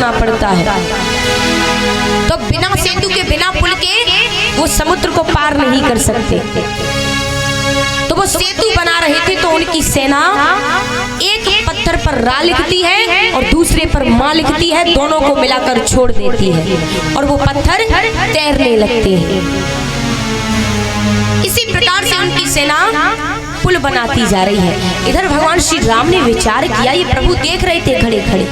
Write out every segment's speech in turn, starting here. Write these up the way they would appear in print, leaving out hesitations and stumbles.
होना पड़ता है। तो बिना सेतु के, बिना पुल के वो समुद्र को पार नहीं कर सकते। तो वो सेतु बना रहे थे तो उनकी सेना एक पत्थर पर रा लिखती है और दूसरे पर माँ लिखती है, दोनों को मिलाकर छोड़ देती है और वो पत्थर तैरने लगते हैं। इसी प्रकार से उनकी सेना पुल बनाती जा रही है। इधर भगवान श्री राम ने विचार किया, ये प्रभु देख रहे थे खड़े खड़े।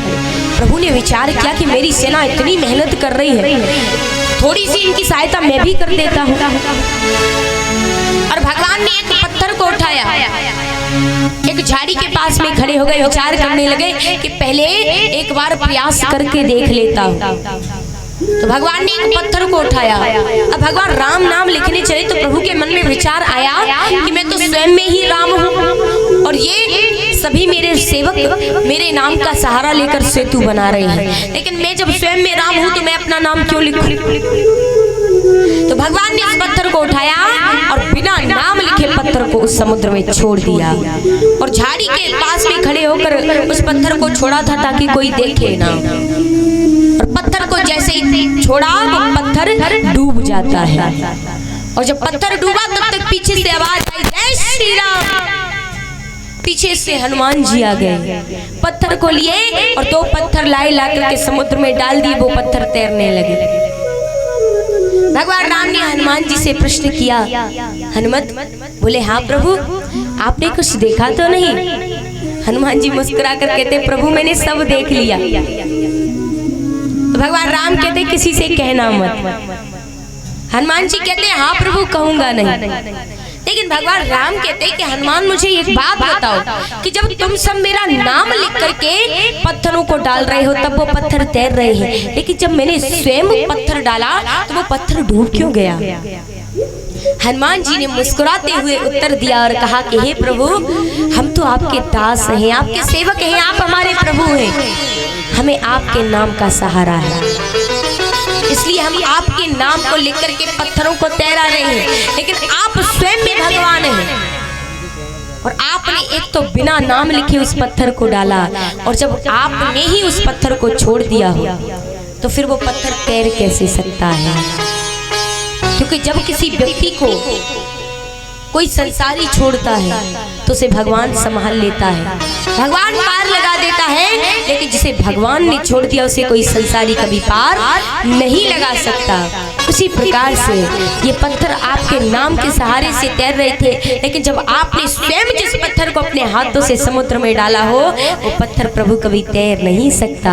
प्रभु ने विचार किया कि मेरी सेना इतनी मेहनत कर रही है, थोड़ी सी इनकी सहायता मैं भी कर देता हूँ। और भगवान ने एक पत्थर को उठाया, एक झाड़ी के पास में खड़े हो गए, विचार करने लगे कि पहले एक बार प्रयास करके देख लेता हूँ। तो भगवान ने एक पत्थर को उठाया। अब भगवान राम नाम लिखने चले तो प्रभु के मन में विचार आया कि मैं तो स्वयं में ही राम हूँ और ये सभी मेरे सेवक मेरे नाम का सहारा लेकर सेतु बना रहे हैं, लेकिन मैं जब स्वयं में राम हूँ तो मैं अपना नाम क्यों लिखूं? तो भगवान ने इस पत्थर को उठाया और बिना नाम लिखे पत्थर को उस समुद्र में छोड़ दिया और झाड़ी के पास में खड़े होकर उस पत्थर को छोड़ा था ताकि कोई देखे ना। और पत्थर को जैसे ही छोड़ा वो पत्थर डूब जाता है और जब पत्थर डूबा तब तक पीछे से आवाज आई, जय श्री राम। पीछे से हनुमान जी आ गए, पत्थर को लिए और 2 पत्थर लाए, ला करके समुद्र में डाल दिए, वो पत्थर तैरने लगे। भगवान राम ने हनुमान जी से प्रश्न किया, हनुमत बोले हाँ प्रभु, आपने कुछ देखा तो नहीं? हनुमान जी मुस्कुरा कर कहते, प्रभु मैंने सब देख लिया। तो भगवान राम कहते किसी से कहना मत। हनुमान जी कहते हाँ प्रभु कहूंगा नहीं। लेकिन भगवान राम कहते कि हनुमान मुझे एक बात बताओ कि जब तुम सब मेरा नाम लिख करके पत्थरों को डाल रहे हो तब वो पत्थर तैर रहे हैं, लेकिन जब मैंने स्वयं पत्थर डाला तो वो पत्थर डूब क्यों गया? हनुमान जी ने मुस्कुराते हुए उत्तर दिया और कहा कि हे प्रभु, हम तो आपके दास हैं, आपके सेवक हैं, आप हमारे प्रभु हैं, हमें आपके नाम का सहारा है, इसलिए हम आपके नाम को लेकर के पत्थरों को तैरा रहे हैं। लेकिन आप स्वयं में भगवान हैं और आपने एक तो बिना नाम लिखे उस पत्थर को डाला और जब आपने ही उस पत्थर को छोड़ दिया हो तो फिर वो पत्थर तैर कैसे सकता है? क्योंकि जब किसी व्यक्ति को कोई संसारी छोड़ता है तो उसे भगवान संभाल लेता है, भगवान पार लगा देता है, लेकिन जिसे भगवान ने छोड़ दिया उसे कोई संसारी कभी पार नहीं लगा सकता। उसी प्रकार से ये पत्थर आपके नाम के सहारे से तैर रहे थे, लेकिन जब आपने स्वयं जिस पत्थर को अपने हाथों से समुद्र में डाला हो वो पत्थर प्रभु कभी तैर नहीं सकता।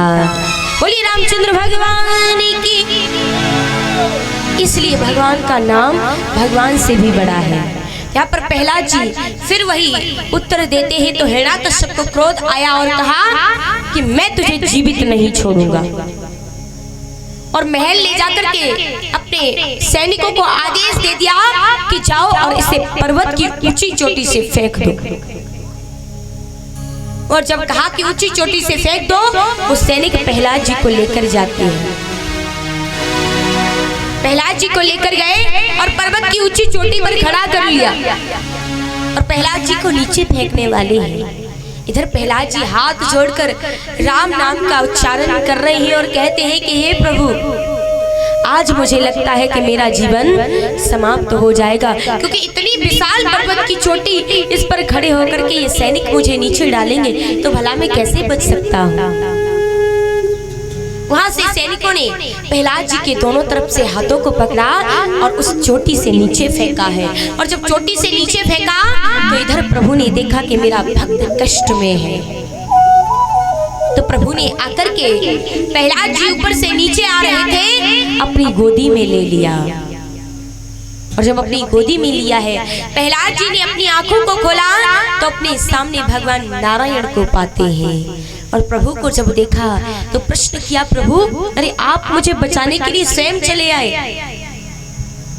बोलिए रामचंद्र भगवान की। इसलिए भगवान का नाम भगवान से भी बड़ा है। यहाँ पर प्रहलाद जी फिर वही उत्तर देते हैं तो हिरण्यकश्यप को क्रोध आया और कहा कि मैं तुझे जीवित नहीं छोड़ूंगा, और महल ले जाकर के अपने सैनिकों को आदेश दे दिया कि जाओ और इसे पर्वत की ऊंची चोटी से फेंक दो। और जब कहा कि ऊंची चोटी से फेंक दो, वो सैनिक प्रहलाद जी को लेकर जाते हैं। प्रहलाद जी को लेकर गए और पर्वत की ऊंची चोटी पर खड़ा कर लिया और प्रहलाद जी को नीचे फेंकने वाले हैं। इधर प्रहलाद जी हाथ जोड़कर राम नाम का उच्चारण कर रहे हैं और कहते हैं कि हे प्रभु, आज मुझे लगता है कि मेरा जीवन समाप्त हो जाएगा, क्योंकि इतनी विशाल पर्वत की चोटी, इस पर खड़े होकर के ये सैनिक मुझे नीचे डालेंगे तो भला मैं कैसे बच सकता हूँ। वहां से सैनिकों ने प्रहलाद जी के दोनों तरफ से हाथों को पकड़ा और उस चोटी से नीचे फेंका है। और जब चोटी से नीचे फेंका तो इधर प्रभु ने देखा कि मेरा भक्त कष्ट में है, तो प्रभु ने आकर के प्रहलाद जी ऊपर से नीचे आ रहे थे अपनी गोदी में ले लिया। और जब अपनी गोदी में लिया है, प्रहलाद जी ने अपनी आंखों को खोला तो अपने सामने भगवान नारायण को पाते हैं। और प्रभु को जब देखा तो प्रश्न किया, प्रभु अरे आप मुझे बचाने के लिए स्वयं चले आए?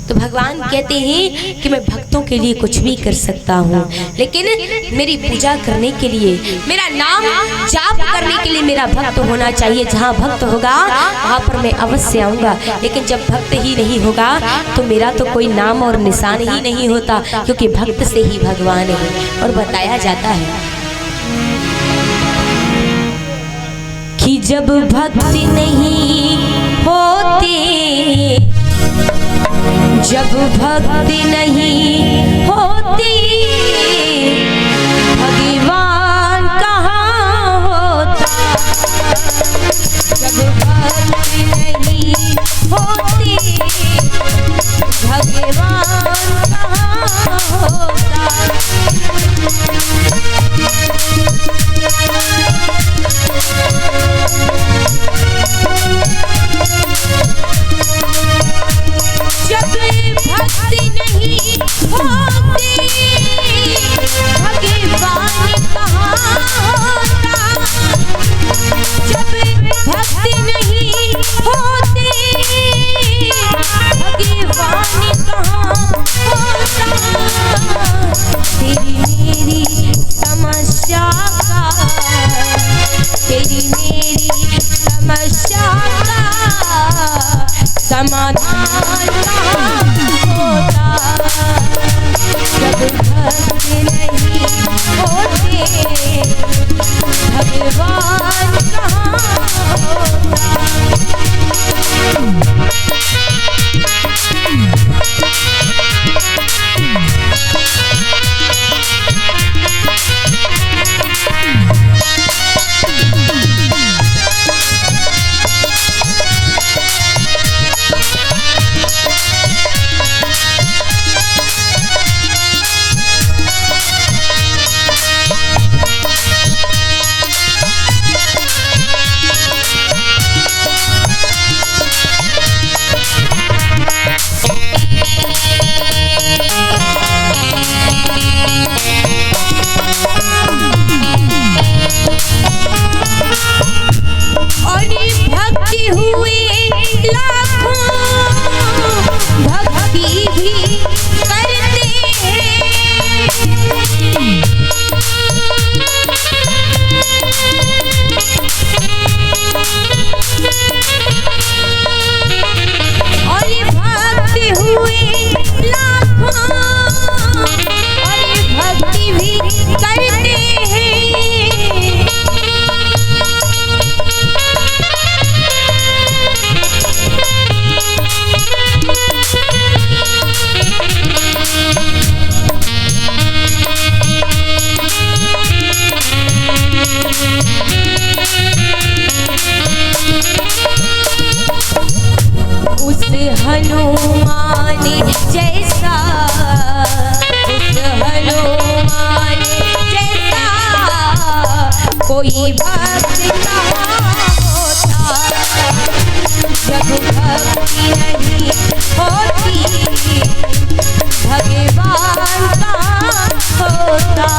तो भगवान कहते हैं कि मैं भक्तों के लिए कुछ भी कर सकता हूँ, लेकिन मेरी पूजा करने के लिए, मेरा नाम जाप करने के लिए मेरा भक्त होना चाहिए। जहाँ भक्त होगा वहाँ पर मैं अवश्य आऊँगा, लेकिन जब भक्त ही नहीं होगा तो मेरा तो कोई नाम और निशान ही नहीं होता, क्योंकि भक्त से ही भगवान है। और बताया जाता है कि जब भक्ति नहीं होती, जब भक्ति नहीं होती, भगवान कहाँ होता। जब भक्ति नहीं होती, भगवान कहाँ होता। जब भक्ति नहीं होती, भगवान कहाँ होता। जब भक्ति नहीं होती, भगवान कहाँ होता। तेरी मेरी समस्या का, तेरी मेरी समस्या का समाधान कहाँ होता। जब भक्ति नहीं होती, भगवान कहाँ होता। भक्ति हुए लाखों, भक्ति भी करते हैं। और भक्ति हुए लाखों, और भक्ति भी करते हैं। उस हनुमान जैसा, उस हनुमान जैसा कोई भक्त कहाँ होता। जब भक्ति नहीं होती, भगवान कहाँ होता।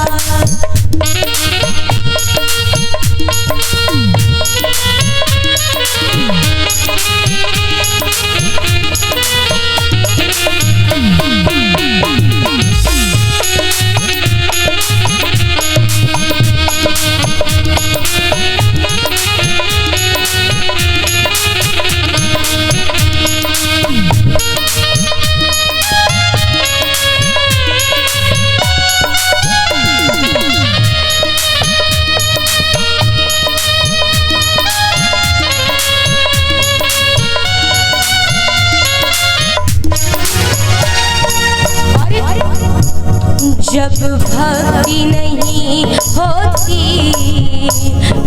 जब भक्ति नहीं होती,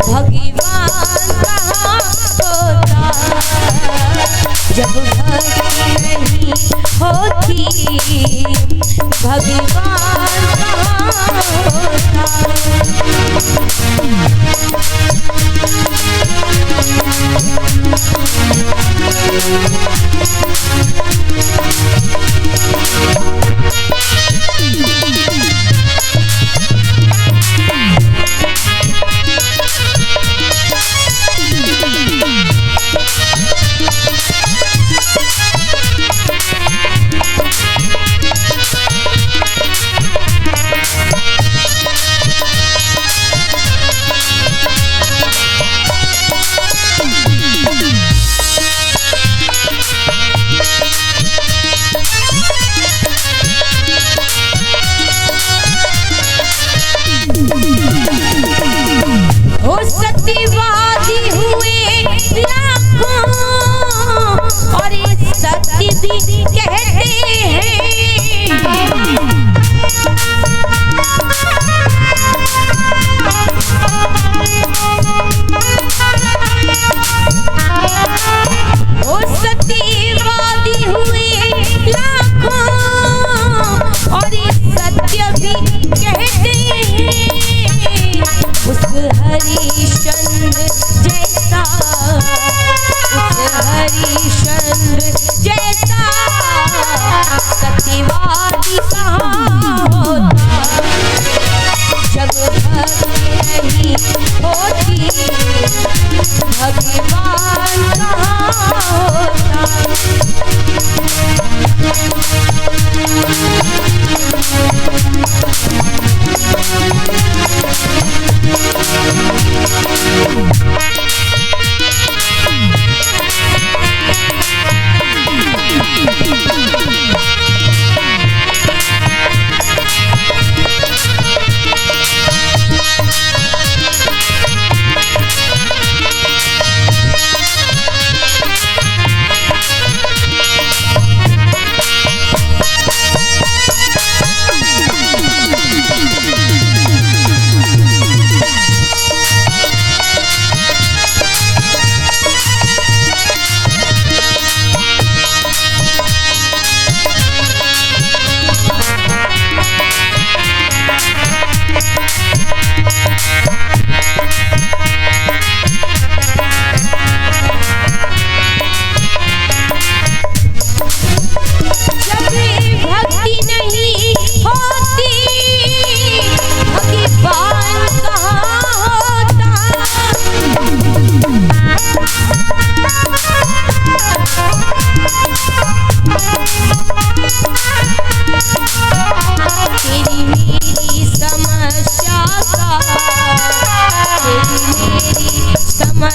भगवान कहाँ होता। जब भक्ति नहीं होती, भगवान कहाँ होता।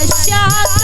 पश्चात